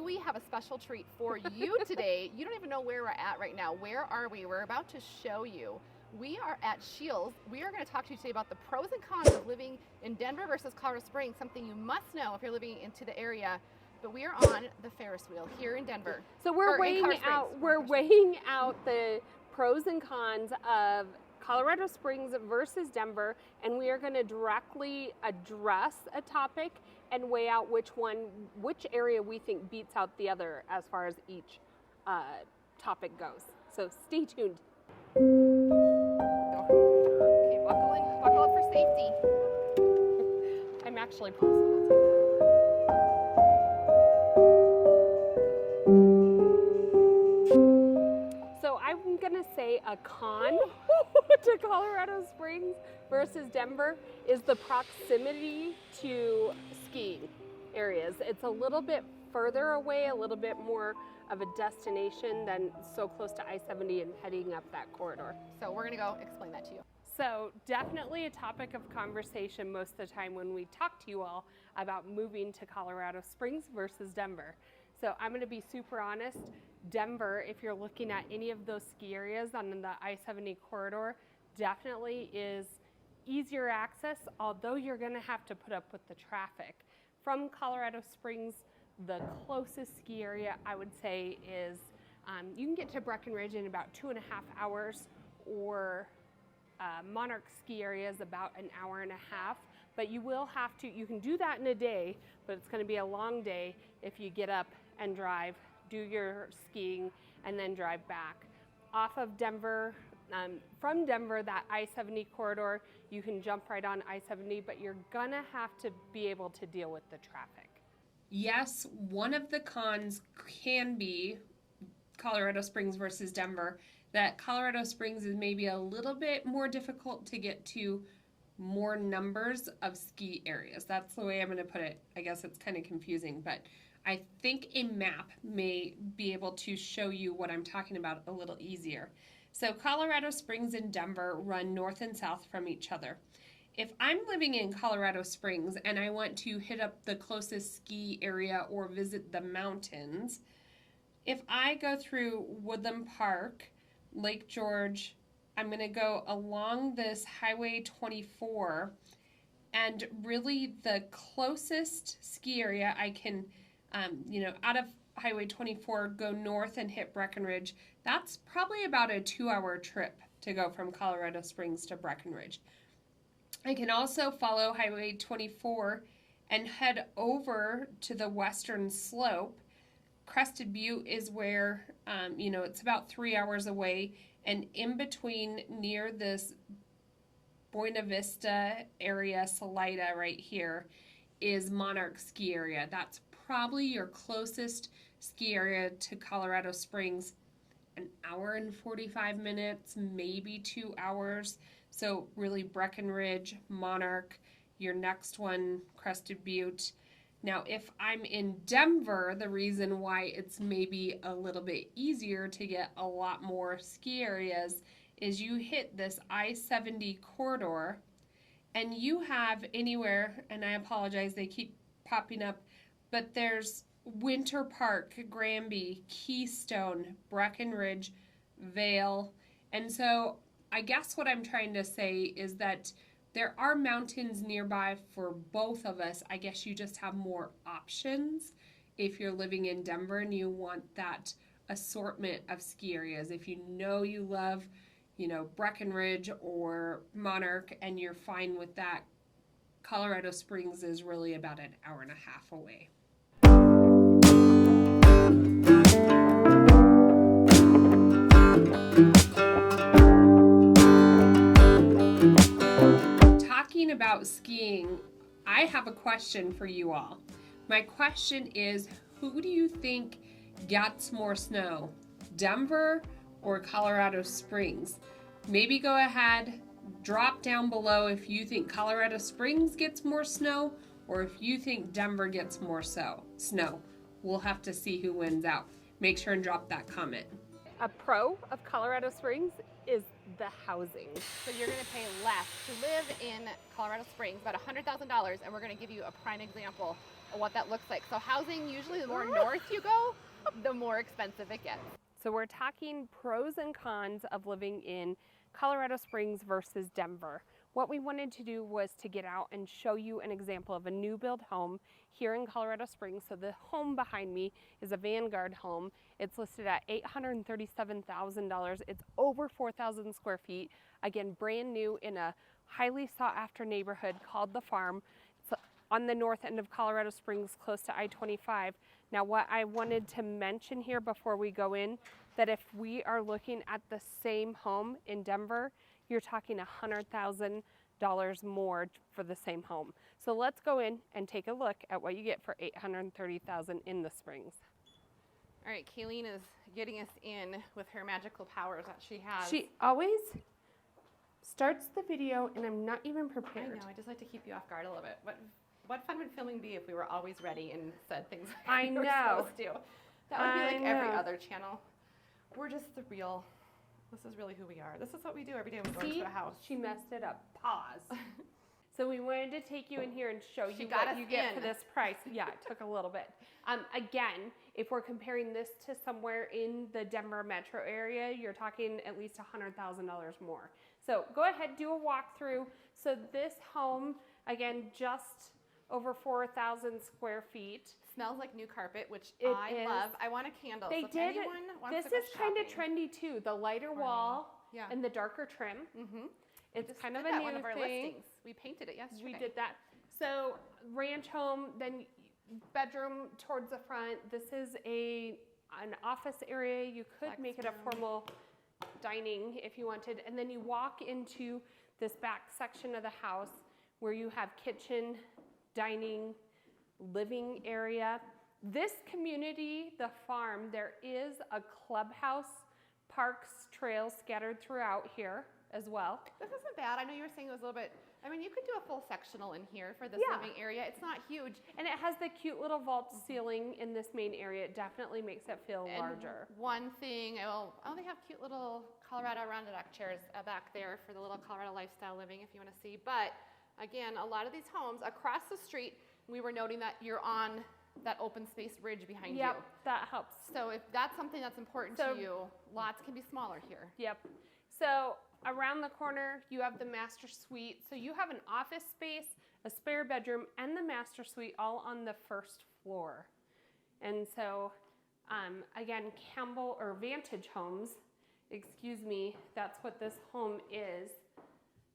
we have a special treat for you today. You don't even know where we're at right now. Where are we? We're about to show you. We are at Shields. We are going to talk to you today about the pros and cons of living in Denver versus Colorado Springs, something you must know if you're living into the area. But we are on the Ferris wheel here in Denver. So we're weighing out the pros and cons of Colorado Springs versus Denver, and we are going to directly address a topic and weigh out which area we think beats out the other as far as each topic goes. So stay tuned. Okay, buckle up for safety. I'm actually pausing. So I'm gonna say a con to Colorado Springs versus Denver is the proximity to skiing areas. It's a little bit further away, a little bit more of a destination than so close to I-70 and heading up that corridor. So we're gonna go explain that to you. So definitely a topic of conversation most of the time when we talk to you all about moving to Colorado Springs versus Denver. So I'm gonna be super honest, Denver, if you're looking at any of those ski areas on the I-70 corridor, definitely is easier access, although you're gonna have to put up with the traffic. From Colorado Springs, the closest ski area I would say is, you can get to Breckenridge in about 2.5 hours, or Monarch ski area is about an hour and a half, but you will have to, you can do that in a day, but it's gonna be a long day if you get up and drive, do your skiing, and then drive back. Off of Denver, from Denver, that I-70 corridor, you can jump right on I-70, but you're gonna have to be able to deal with the traffic. Yes, one of the cons can be Colorado Springs versus Denver, that Colorado Springs is maybe a little bit more difficult to get to more numbers of ski areas. That's the way I'm going to put it. I guess it's kind of confusing, but I think a map may be able to show you what I'm talking about a little easier. So Colorado Springs and Denver run north and south from each other. If I'm living in Colorado Springs and I want to hit up the closest ski area or visit the mountains, if I go through Woodland Park, Lake George, I'm going to go along this Highway 24, and really the closest ski area I can, out of Highway 24, go north and hit Breckenridge. That's probably about a 2-hour trip to go from Colorado Springs to Breckenridge. I can also follow Highway 24 and head over to the western slope. Crested Butte is where, it's about 3 hours away, and in between near this Buena Vista area, Salida right here, is Monarch ski area. That's probably your closest ski area to Colorado Springs. An hour and 45 minutes, maybe 2 hours. So really Breckenridge, Monarch, your next one, Crested Butte. Now, if I'm in Denver, the reason why it's maybe a little bit easier to get a lot more ski areas is you hit this I-70 corridor and you have anywhere, and I apologize, they keep popping up, but there's Winter Park, Granby, Keystone, Breckenridge, Vail. And so I guess what I'm trying to say is that there are mountains nearby for both of us. I guess you just have more options if you're living in Denver and you want that assortment of ski areas. If you know you love, Breckenridge or Monarch and you're fine with that, Colorado Springs is really about an hour and a half away. Talking about skiing, I have a question for you all. My question is, who do you think gets more snow, Denver or Colorado Springs? Maybe go ahead, drop down below if you think Colorado Springs gets more snow or if you think Denver gets more snow. We'll have to see who wins out. Make sure and drop that comment. A pro of Colorado Springs is the housing. So you're going to pay less to live in Colorado Springs, about $100,000, and we're going to give you a prime example of what that looks like. So housing, usually the more north you go, the more expensive it gets. So we're talking pros and cons of living in Colorado Springs versus Denver. What we wanted to do was to get out and show you an example of a new build home here in Colorado Springs. So the home behind me is a Vanguard home. It's listed at $837,000. It's over 4,000 square feet. Again, brand new in a highly sought after neighborhood called The Farm. It's on the north end of Colorado Springs, close to I-25. Now, what I wanted to mention here before we go in, that if we are looking at the same home in Denver, you're talking $100,000 more for the same home. So let's go in and take a look at what you get for $830,000 in the Springs. All right, Kalene is getting us in with her magical powers that she has. She always starts the video and I'm not even I prepared. know, I just like to keep you off guard a little bit. What fun would filming be if we were always ready and said things like I we were know. supposed to? That would be like I every know. other channel. We're just the real, this is really who we are. This is what we do every day when we go See, into a house. she messed it up. Pause. So we wanted to take you in here and show She you got what us you get for in. this price. Yeah, it took a little bit. Again, if we're comparing this to somewhere in the Denver metro area, you're talking at least $100,000 more. So go ahead, do a walkthrough. So this home, again, just over 4,000 square feet. Smells like new carpet, which It I is. love. I want a candle. They so if did. anyone wants This to go is kind of shopping- trendy too. The lighter wall Yeah. and the darker trim. Mm-hmm. It's Just kind of did a that new one of our thing. listings. We painted it yesterday. We did that. So ranch home, then bedroom towards the front. This is an office area. You could Flex make it a room. formal dining if you wanted. And then you walk into this back section of the house where you have kitchen, dining, living area. This community, the farm, there is a clubhouse, parks, trails scattered throughout here as well. This isn't bad. I know you were saying it was a little bit, I mean, you could do a full sectional in here for this Yeah. living area. It's not huge. And it has the cute little vault ceiling in this main area. It definitely makes it feel And larger. one thing, they have cute little Colorado Rondedack chairs back there for the little Colorado lifestyle living if you want to see. But again, a lot of these homes across the street, we were noting that you're on that open space ridge behind Yep, you. that helps. So if that's something that's important So- to you, lots can be smaller here. Yep. So around the corner, you have the master suite. So you have an office space, a spare bedroom, and the master suite all on the first floor. And so, again, Campbell or Vantage Homes, excuse me, that's what this home is.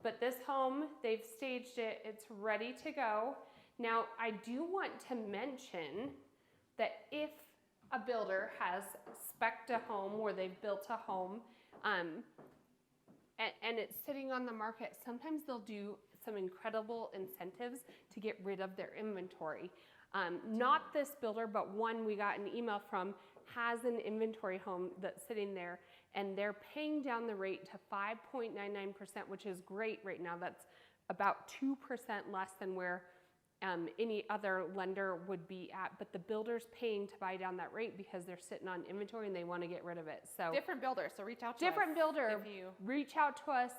But this home, they've staged it, it's ready to go. Now, I do want to mention that if a builder has spec'd a home where they've built a home, and it's sitting on the market, sometimes they'll do some incredible incentives to get rid of their inventory. Not this builder, but one we got an email from has an inventory home that's sitting there, and they're paying down the rate to 5.99%, which is great right now. That's about 2% less than where any other lender would be at, but the builder's paying to buy down that rate because they're sitting on inventory and they want to get rid of it. So Different builder, so reach out to us. different builder, if you- reach out to us.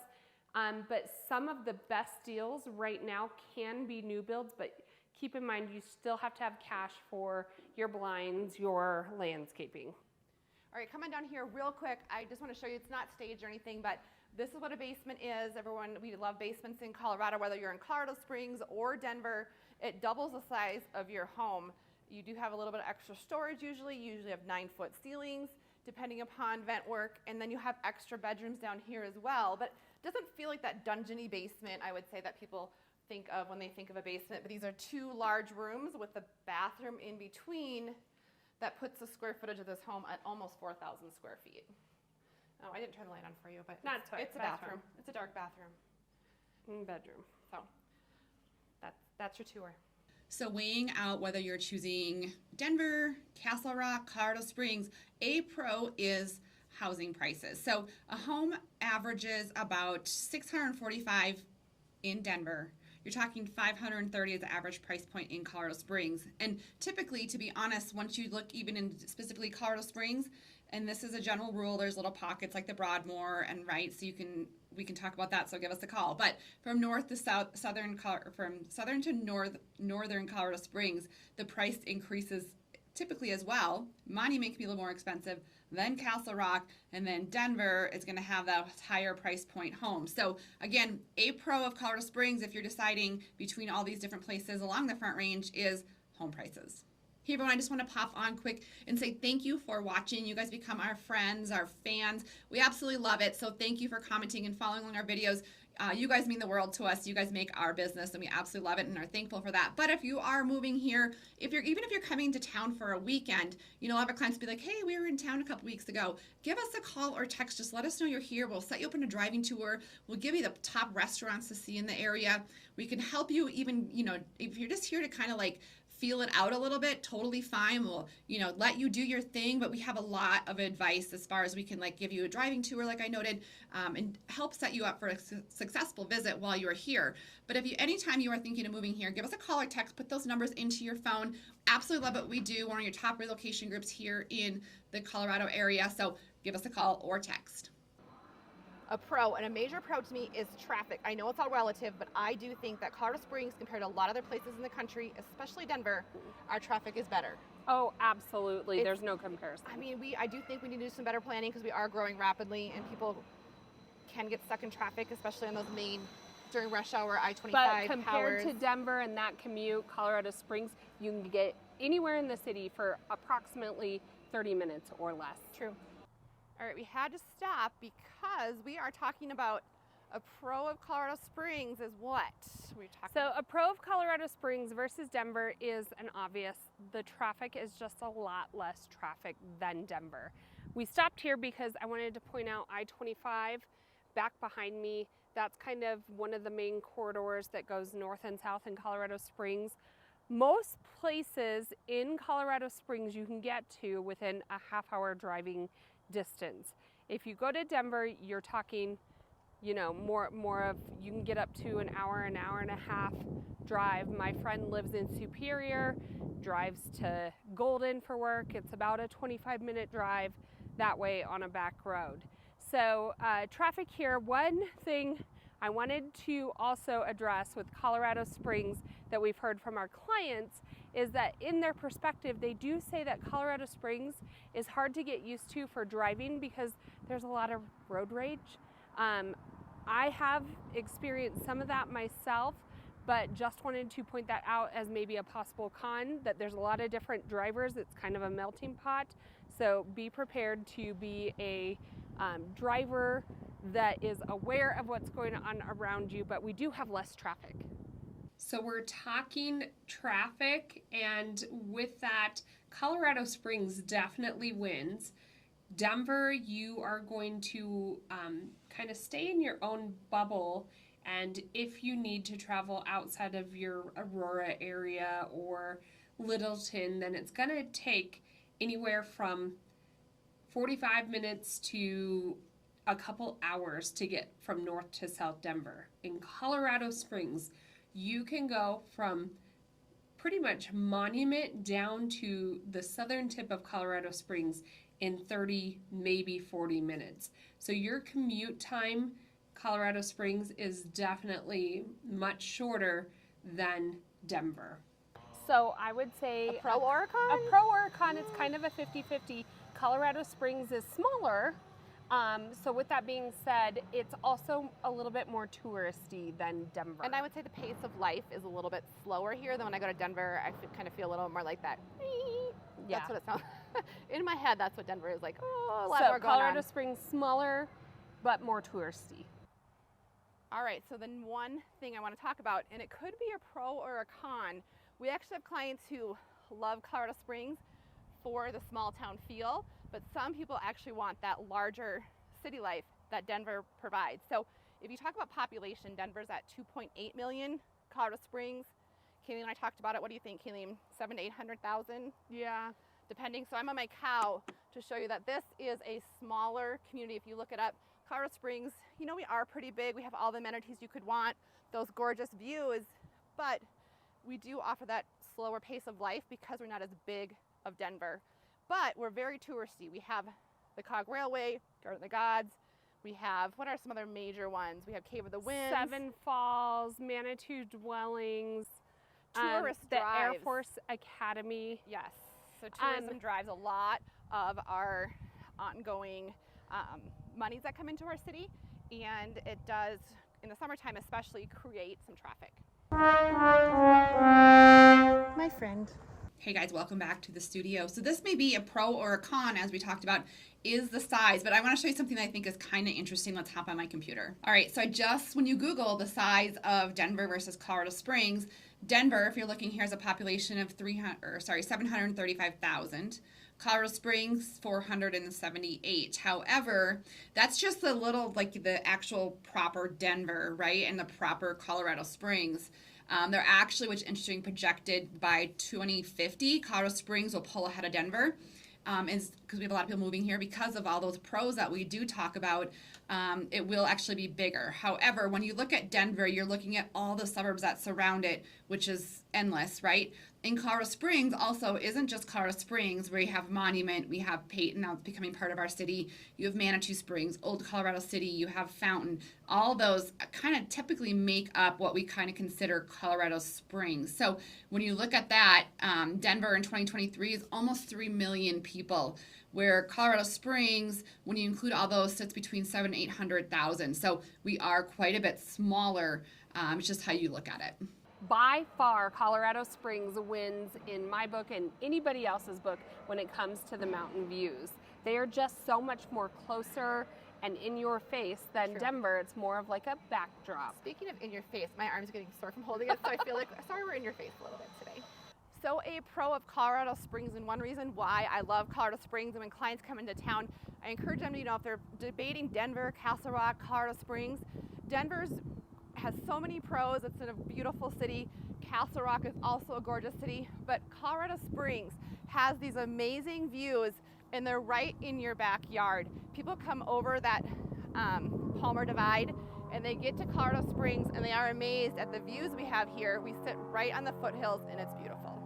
But some of the best deals right now can be new builds, but keep in mind you still have to have cash for your blinds, your landscaping. All right, come on down here real quick. I just want to show you, it's not staged or anything, but this is what a basement is. Everyone, we love basements in Colorado, whether you're in Colorado Springs or Denver. It doubles the size of your home. You do have a little bit of extra storage usually. You usually have 9-foot ceilings, depending upon vent work. And then you have extra bedrooms down here as well. But it doesn't feel like that dungeony basement, I would say, that people think of when they think of a basement. But these are 2 large rooms with a bathroom in between that puts the square footage of this home at almost 4,000 square feet. Oh, I didn't turn the light on for you, but That's fine. it's a That's bathroom. It's a dark bathroom. Bedroom. So that's your tour. So weighing out whether you're choosing Denver, Castle Rock, Colorado Springs, a pro is housing prices. So a home averages about $645 in Denver you're talking $530 as the average price point in Colorado Springs. And typically, to be honest, once you look even in specifically Colorado Springs, and this is a general rule, there's little pockets like the Broadmoor and right, so we can talk about that, so give us a call. But from north to south, from southern to northern Colorado Springs, the price increases typically as well. Monument can be a little more expensive, then Castle Rock, and then Denver is going to have that higher price point home. So again, a pro of Colorado Springs, if you're deciding between all these different places along the Front Range, is home prices. Hey everyone, I just want to pop on quick and say thank you for watching. You guys become our friends, our fans. We absolutely love it. So thank you for commenting and following along our videos. You guys mean the world to us. You guys make our business, and we absolutely love it and are thankful for that. But if you are moving here, even if you're coming to town for a weekend, a lot of our clients will be like, hey, we were in town a couple weeks ago. Give us a call or text. Just let us know you're here. We'll set you up on a driving tour. We'll give you the top restaurants to see in the area. We can help you even, if you're just here to kind of like feel it out a little bit, totally fine. We'll, let you do your thing, but we have a lot of advice as far as we can like give you a driving tour, like I noted, and help set you up for a successful visit while you are here. But anytime you are thinking of moving here, give us a call or text, put those numbers into your phone. Absolutely love what we do. We're one of your top relocation groups here in the Colorado area. So give us a call or text. A pro, and a major pro to me, is traffic. I know it's all relative, but I do think that Colorado Springs, compared to a lot of other places in the country, especially Denver, our traffic is better. Oh, absolutely. There's no comparison. I mean, I do think we need to do some better planning because we are growing rapidly, and people can get stuck in traffic, especially on those main during rush hour I-25 But compared to Denver and that commute, Colorado Springs, you can get anywhere in the city for approximately 30 minutes or less. True. All right, we had to stop because we are talking about a pro of Colorado Springs is what? So a pro of Colorado Springs versus Denver is an obvious. The traffic is just a lot less traffic than Denver. We stopped here because I wanted to point out I-25 back behind me. That's kind of one of the main corridors that goes north and south in Colorado Springs. Most places in Colorado Springs you can get to within a half-hour driving distance. If you go to Denver, you're talking, more of, you can get up to an hour and a half drive. My friend lives in Superior, drives to Golden for work. It's about a 25-minute drive that way on a back road. So traffic here, one thing I wanted to also address with Colorado Springs that we've heard from our clients is that in their perspective, they do say that Colorado Springs is hard to get used to for driving because there's a lot of road rage. I have experienced some of that myself, but just wanted to point that out as maybe a possible con, that there's a lot of different drivers. It's kind of a melting pot. So be prepared to be a driver that is aware of what's going on around you, but we do have less traffic. So we're talking traffic, and with that, Colorado Springs definitely wins. Denver, you are going to kind of stay in your own bubble, and if you need to travel outside of your Aurora area or Littleton, then it's going to take anywhere from 45 minutes to a couple hours to get from north to south Denver. In Colorado Springs, you can go from pretty much Monument down to the southern tip of Colorado Springs in 30, maybe 40 minutes. So your commute time, Colorado Springs, is definitely much shorter than Denver. So I would say a pro or a con? A pro or a con, it's kind of a 50-50. Colorado Springs is smaller. So with that being said, it's also a little bit more touristy than Denver. And I would say the pace of life is a little bit slower here than when I go to Denver. I kind of feel a little more like that. Yeah. That's what it sounds in my head. That's what Denver is like. Oh, a lot so more going Colorado on. Springs, smaller, but more touristy. All right, so then one thing I want to talk about, and it could be a pro or a con. We actually have clients who love Colorado Springs for the small town feel, but some people actually want that larger city life that Denver provides. So if you talk about population, Denver's at 2.8 million. Colorado Springs, Kalene and I talked about it. What do you think, Kalene? 700,000 to 800,000? Yeah. Depending. So I'm on my cow to show you that this is a smaller community. If you look it up, Colorado Springs, you know, we are pretty big. We have all the amenities you could want, those gorgeous views, but we do offer that slower pace of life because we're not as big of Denver. But we're very touristy. We have the Cog Railway, Garden of the Gods. We have, what are some other major ones? We have Cave of the Winds. Seven Falls, Manitou Dwellings, Tourist the Air drives. Force Academy. Yes, so tourism drives a lot of our ongoing monies that come into our city, and it does, in the summertime especially, create some traffic. My friend. Hey guys, welcome back to the studio. So this may be a pro or a con, as we talked about, is the size, but I want to show you something that I think is kind of interesting. Let's hop on my computer. All right, so when you Google the size of Denver versus Colorado Springs, Denver, if you're looking here, has a population of 735,000. Colorado Springs, 478. However, that's just the little, like the actual proper Denver, right, and the proper Colorado Springs. They're actually, which is interesting, projected by 2050, Colorado Springs will pull ahead of Denver. Is because we have a lot of people moving here because of all those pros that we do talk about. It will actually be bigger. However, when you look at Denver, you're looking at all the suburbs that surround it, which is endless, right? In Colorado Springs also isn't just Colorado Springs, where you have Monument, we have Peyton, now it's becoming part of our city. You have Manitou Springs, Old Colorado City, you have Fountain. All those kind of typically make up what we kind of consider Colorado Springs. So when you look at that, Denver in 2023 is almost 3 million people, where Colorado Springs, when you include all those, sits between 700,000 and 800,000. So we are quite a bit smaller. It's just how you look at it. By far, Colorado Springs wins in my book and anybody else's book when it comes to the mountain views. They are just so much more closer and in your face than True. Denver. It's more of like a backdrop. Speaking of in your face, my arm's getting sore from holding it, so I feel like, sorry, we're in your face a little bit today. So a pro of Colorado Springs, and one reason why I love Colorado Springs, and when clients come into town, I encourage them to, if they're debating Denver, Castle Rock, Colorado Springs, Denver's has so many pros. It's in a beautiful city. Castle Rock is also a gorgeous city, but Colorado Springs has these amazing views, and they're right in your backyard. People come over that Palmer Divide, and they get to Colorado Springs, and they are amazed at the views we have here. We sit right on the foothills, and it's beautiful.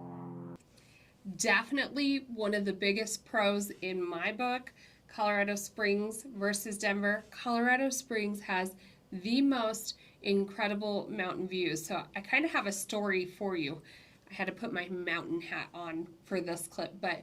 Definitely one of the biggest pros in my book, Colorado Springs versus Denver. Colorado Springs has the most incredible mountain views. So I kind of have a story for you. I had to put my mountain hat on for this clip, but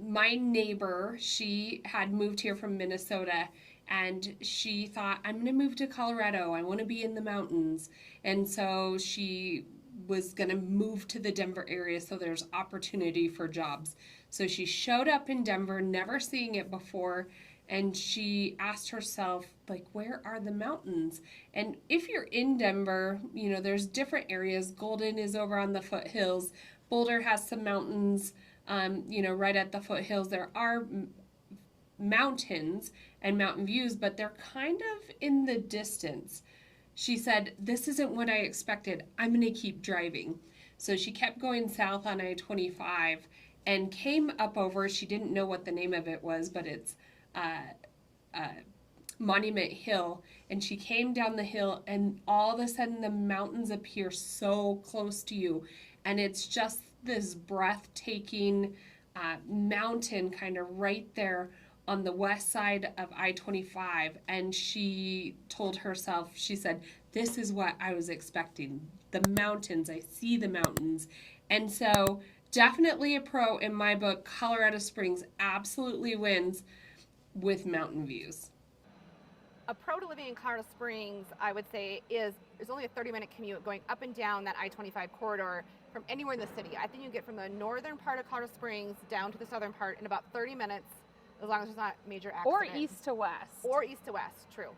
my neighbor, she had moved here from Minnesota, and she thought, I'm going to move to Colorado. I want to be in the mountains. And so she was going to move to the Denver area so there's opportunity for jobs. So she showed up in Denver, never seeing it before, and she asked herself, like, where are the mountains? And if you're in Denver, there's different areas. Golden is over on the foothills. Boulder has some mountains, right at the foothills. There are mountains and mountain views, but they're kind of in the distance. She said, this isn't what I expected. I'm going to keep driving. So she kept going south on I-25 and came up over, she didn't know what the name of it was, but it's Monument Hill, and she came down the hill, and all of a sudden the mountains appear so close to you, and it's just this breathtaking mountain kind of right there on the west side of I-25. And she told herself, she said, this is what I was expecting, the mountains. I see the mountains. And so definitely a pro in my book. Colorado Springs absolutely wins with mountain views. A pro to living in Colorado Springs, I would say, is there's only a 30-minute commute going up and down that I-25 corridor from anywhere in the city. I think you get from the northern part of Colorado Springs down to the southern part in about 30 minutes, as long as there's not major accidents. Or east to west. Or east to west, true.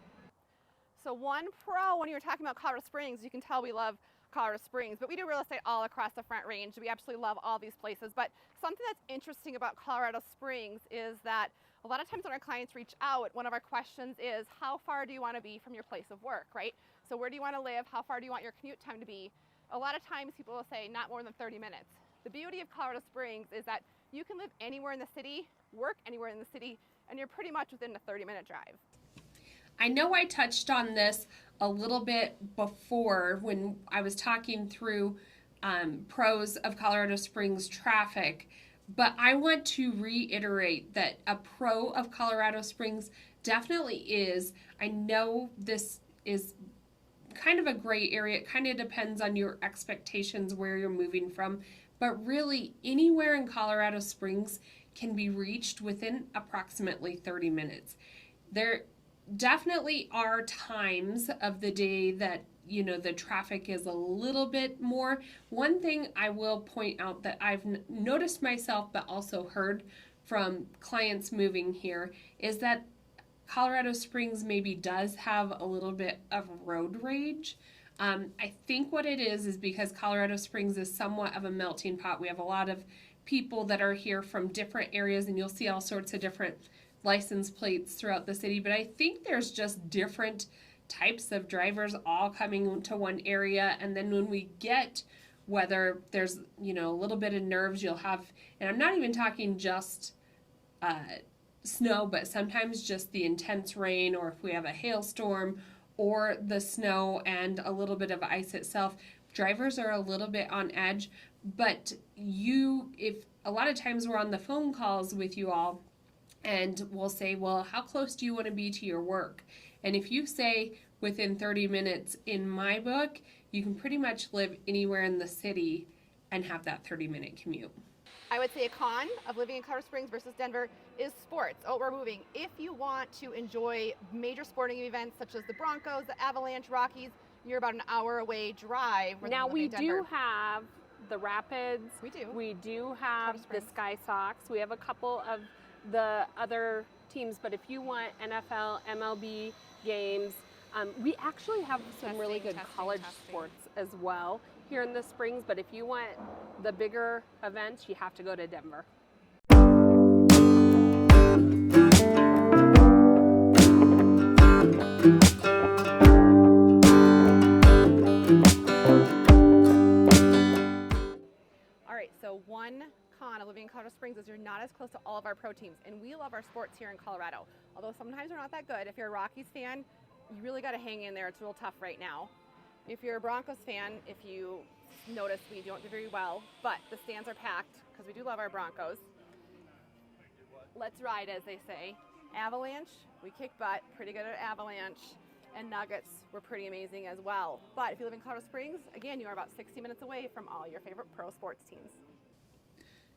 So one pro, when you were talking about Colorado Springs, you can tell we love Colorado Springs, but we do real estate all across the Front Range. We absolutely love all these places. But something that's interesting about Colorado Springs is that a lot of times when our clients reach out, one of our questions is, how far do you want to be from your place of work, right? So where do you want to live? How far do you want your commute time to be? A lot of times people will say not more than 30 minutes. The beauty of Colorado Springs is that you can live anywhere in the city, work anywhere in the city, and you're pretty much within a 30-minute drive. I know I touched on this a little bit before when I was talking through pros of Colorado Springs traffic, but I want to reiterate that a pro of Colorado Springs definitely is. I know this is kind of a gray area. It kind of depends on your expectations where you're moving from, but really anywhere in Colorado Springs can be reached within approximately 30 minutes. There definitely are times of the day that the traffic is a little bit more. One thing I will point out that I've noticed myself but also heard from clients moving here is that Colorado Springs maybe does have a little bit of road rage. I think what it is because Colorado Springs is somewhat of a melting pot. We have a lot of people that are here from different areas, and you'll see all sorts of different license plates throughout the city, but I think there's just different types of drivers all coming to one area, and then when we get, whether there's a little bit of nerves, you'll have, and I'm not even talking just snow, but sometimes just the intense rain, or if we have a hailstorm or the snow and a little bit of ice itself, drivers are a little bit on edge. But if a lot of times we're on the phone calls with you all and we'll say, well, how close do you want to be to your work? And if you say within 30 minutes, in my book, you can pretty much live anywhere in the city and have that 30-minute commute. I would say a con of living in Colorado Springs versus Denver is sports. Oh, we're moving. If you want to enjoy major sporting events such as the Broncos, the Avalanche, Rockies, you're about an hour away drive. Now we do have the Rapids. We do. We do have the Sky Sox. We have a couple of the other teams, but if you want NFL, MLB games, we actually have some really good college sports as well here in the Springs, but if you want the bigger events, you have to go to Denver. All right, so one con of living in Colorado Springs is you're not as close to all of our pro teams, and we love our sports here in Colorado. Although sometimes they're not that good. If you're a Rockies fan, you really got to hang in there. It's real tough right now. If you're a Broncos fan, if you notice, we don't do very well, but the stands are packed because we do love our Broncos. Let's ride, as they say. Avalanche, we kick butt, pretty good at Avalanche, and Nuggets were pretty amazing as well. But if you live in Colorado Springs, again, you are about 60 minutes away from all your favorite pro sports teams.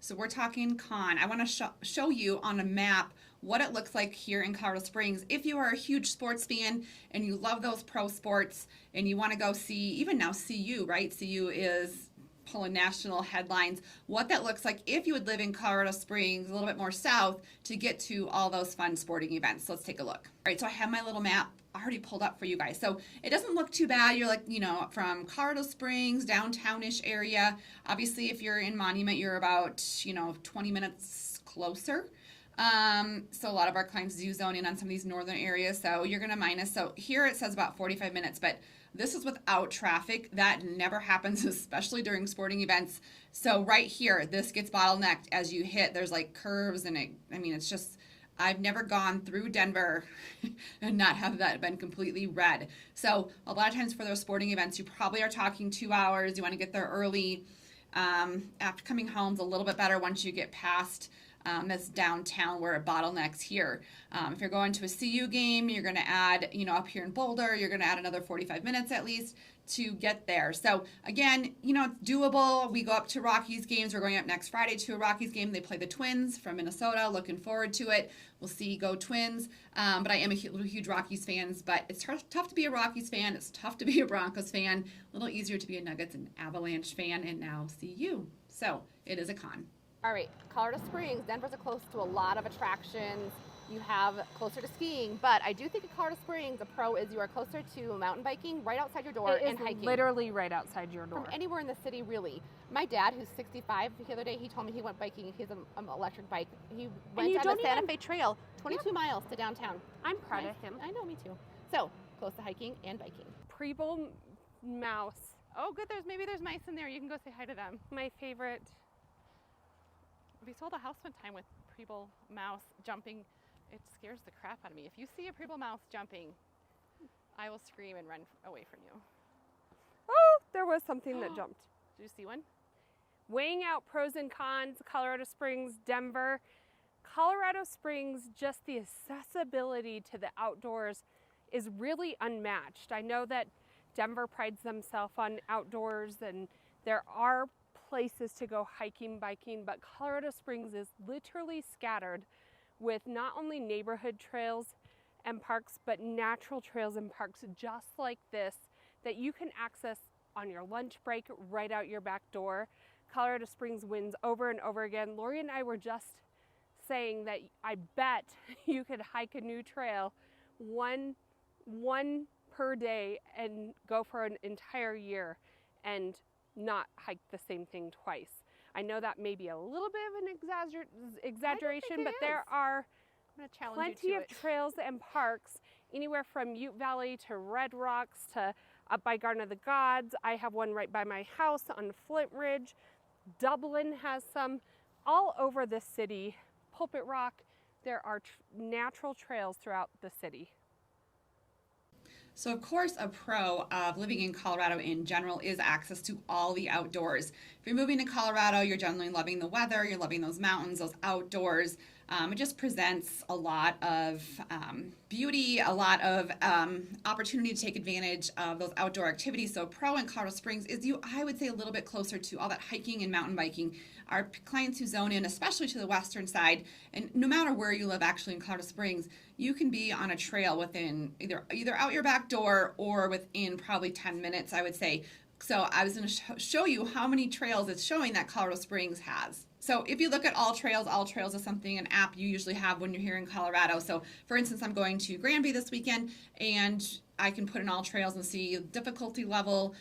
So we're talking con. I want to show you on a map what it looks like here in Colorado Springs. If you are a huge sports fan and you love those pro sports and you want to go see, even now CU, right? CU is pulling national headlines. What that looks like if you would live in Colorado Springs, a little bit more south, to get to all those fun sporting events. So let's take a look. All right, so I have my little map already pulled up for you guys. So it doesn't look too bad. You're like, from Colorado Springs, downtownish area. Obviously, if you're in Monument, you're about, 20 minutes closer. So a lot of our clients do zone in on some of these northern areas. So you're going to minus. So here it says about 45 minutes, but this is without traffic. That never happens, especially during sporting events. So right here, this gets bottlenecked as you hit. There's like curves and it's just, I've never gone through Denver and not have that been completely red. So a lot of times for those sporting events, you probably are talking 2 hours. You want to get there early. After coming home is a little bit better once you get past this downtown where it bottlenecks here. If you're going to a CU game, you're going to add, up here in Boulder, you're going to add another 45 minutes at least to get there. So again, it's doable. We go up to Rockies games. We're going up next Friday to a Rockies game. They play the Twins from Minnesota. Looking forward to it. We'll see, go Twins. But I am a huge Rockies fan, but it's tough to be a Rockies fan. It's tough to be a Broncos fan. A little easier to be a Nuggets and Avalanche fan, and now CU. So it is a con. All right, Colorado Springs, Denver's close to a lot of attractions. You have closer to skiing, but I do think in Colorado Springs, a pro is you are closer to mountain biking right outside your door and hiking. Literally right outside your door. From anywhere in the city, really. My dad, who's 65, the other day, he told me he went biking. He has an electric bike. He went on the Santa Fe Trail, 22 miles to downtown. I'm proud of him. I know, me too. So, close to hiking and biking. Preble mouse. Oh, good, there's mice in there. You can go say hi to them. My favorite. We sold a house one time with Preble mouse jumping. It scares the crap out of me. If you see a Preble mouse jumping, I will scream and run away from you. Oh, there was something that jumped. Did you see one? Weighing out pros and cons, Colorado Springs, Denver. Colorado Springs, just the accessibility to the outdoors is really unmatched. I know that Denver prides themselves on outdoors and there are places to go hiking, biking, but Colorado Springs is literally scattered with not only neighborhood trails and parks, but natural trails and parks just like this that you can access on your lunch break right out your back door. Colorado Springs wins over and over again. Laurie and I were just saying that I bet you could hike a new trail one per day and go for an entire year and not hike the same thing twice. I know that may be a little bit of an exaggeration, but there are I'm gonna challenge plenty you to of it. trails and parks anywhere from Ute Valley to Red Rocks to up by Garden of the Gods. I have one right by my house on Flint Ridge. Dublin has some all over the city. Pulpit Rock, there are natural trails throughout the city. So of course, a pro of living in Colorado in general is access to all the outdoors. If you're moving to Colorado, you're generally loving the weather, you're loving those mountains, those outdoors. It just presents a lot of beauty, a lot of opportunity to take advantage of those outdoor activities. So pro in Colorado Springs is I would say a little bit closer to all that hiking and mountain biking. Our clients who zone in, especially to the western side, and no matter where you live actually in Colorado Springs, you can be on a trail within either out your back door or within probably 10 minutes, I would say. So I was going to show you how many trails it's showing that Colorado Springs has. So if you look at All Trails is something, an app you usually have when you're here in Colorado. So for instance, I'm going to Granby this weekend and I can put in All Trails and see difficulty level,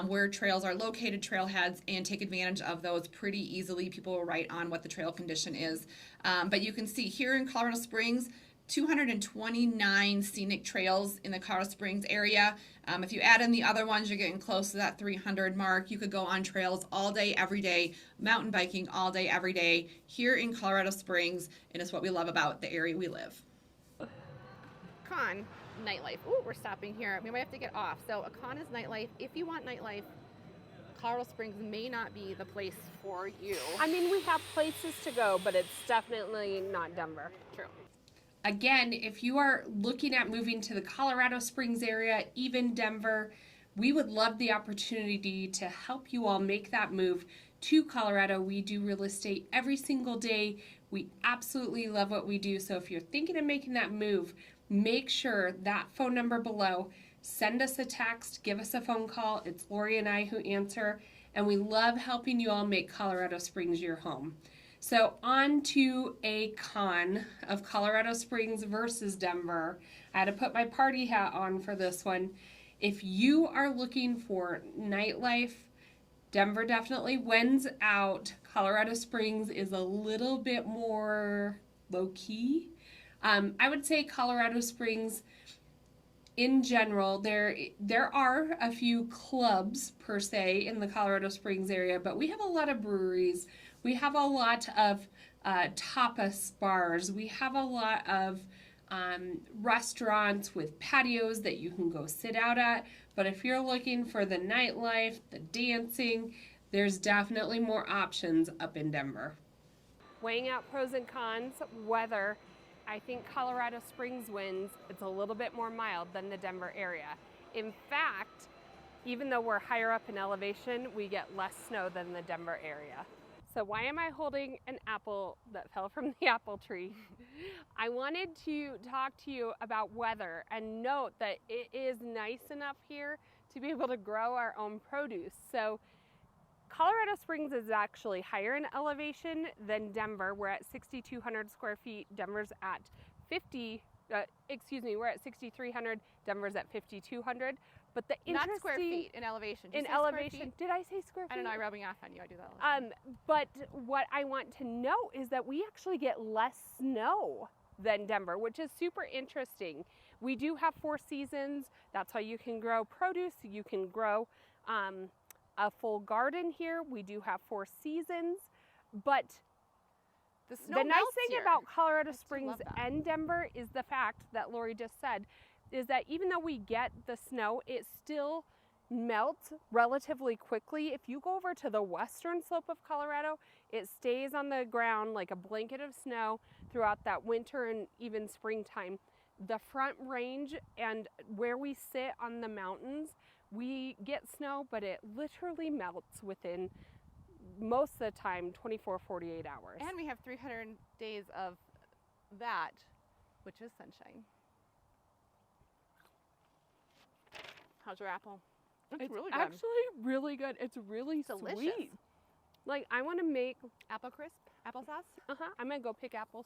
where trails are located, trailheads, and take advantage of those pretty easily. People will write on what the trail condition is. But you can see here in Colorado Springs, 229 scenic trails in the Colorado Springs area. If you add in the other ones, you're getting close to that 300 mark. You could go on trails all day, every day, mountain biking all day, every day here in Colorado Springs, and it's what we love about the area we live. Con, nightlife. Ooh, we're stopping here. We might have to get off. So a con is nightlife. If you want nightlife, Colorado Springs may not be the place for you. I mean, we have places to go, but it's definitely not Denver. True. Again, if you are looking at moving to the Colorado Springs area, even Denver, we would love the opportunity to help you all make that move to Colorado. We do real estate every single day. We absolutely love what we do. So if you're thinking of making that move, make sure that phone number below, send us a text, give us a phone call. It's Laurie and I who answer, and we love helping you all make Colorado Springs your home. So on to a con of Colorado Springs versus Denver. I had to put my party hat on for this one. If you are looking for nightlife, Denver definitely wins out. Colorado Springs is a little bit more low-key. I would say Colorado Springs, in general, there are a few clubs per se in the Colorado Springs area, but we have a lot of breweries. We have a lot of tapas bars. We have a lot of restaurants with patios that you can go sit out at. But if you're looking for the nightlife, the dancing, there's definitely more options up in Denver. Weighing out pros and cons, weather, I think Colorado Springs wins. It's a little bit more mild than the Denver area. In fact, even though we're higher up in elevation, we get less snow than the Denver area. So why am I holding an apple that fell from the apple tree? I wanted to talk to you about weather and note that it is nice enough here to be able to grow our own produce. So Colorado Springs is actually higher in elevation than Denver. We're at 6,200 square feet. Denver's at we're at 6,300. Denver's at 5,200. But the interesting, Not square feet, in elevation. Did you in say square elevation, feet? did I say square feet? I don't know, I'm rubbing off on you. I do that all the time. But what I want to note is that we actually get less snow than Denver, which is super interesting. We do have 4 seasons. That's how you can grow produce. You can grow a full garden here. We do have 4 seasons, but The snow the nice melts thing here. about Colorado I do Springs love that. and Denver is the fact that Laurie just said, is that even though we get the snow, it still melts relatively quickly. If you go over to the western slope of Colorado, it stays on the ground like a blanket of snow throughout that winter and even springtime. The Front Range and where we sit on the mountains, we get snow, but it literally melts within, most of the time, 24, 48 hours. And we have 300 days of that, which is sunshine. How's your apple? It's really good. Actually really good. It's really Delicious. sweet. Like, I want to make Apple crisp, applesauce. I'm gonna go pick apples.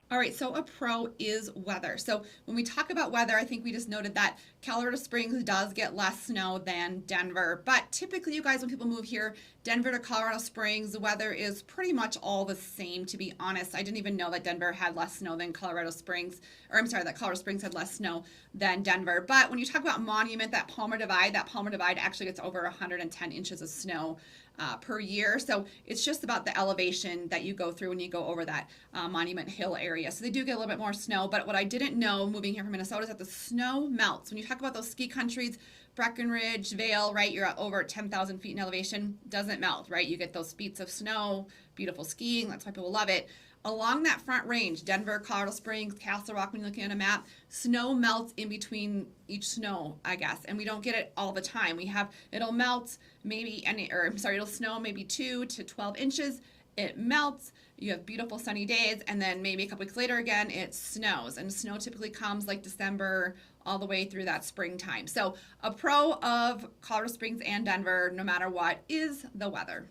All right, so a pro is weather. So when we talk about weather, I think we just noted that Colorado Springs does get less snow than Denver. But typically, you guys, when people move here, Denver to Colorado Springs, the weather is pretty much all the same, to be honest. I didn't even know that Denver had less snow than Colorado Springs, or I'm sorry, that Colorado Springs had less snow than Denver. But when you talk about Monument, that Palmer Divide actually gets over 110 inches of snow per year. So it's just about the elevation that you go through when you go over that Monument Hill area. So they do get a little bit more snow. But what I didn't know moving here from Minnesota is that the snow melts. When you talk about those ski countries, Breckenridge, Vail, right, you're at over 10,000 feet in elevation, doesn't melt, right? You get those feet of snow, beautiful skiing. That's why people love it. Along that Front Range, Denver, Colorado Springs, Castle Rock, when you're looking at a map, snow melts in between each snow, I guess, and we don't get it all the time. It'll melt it'll snow maybe 2 to 12 inches. It melts. You have beautiful sunny days, and then maybe a couple weeks later again, it snows. And snow typically comes like December all the way through that springtime. So a pro of Colorado Springs and Denver, no matter what, is the weather.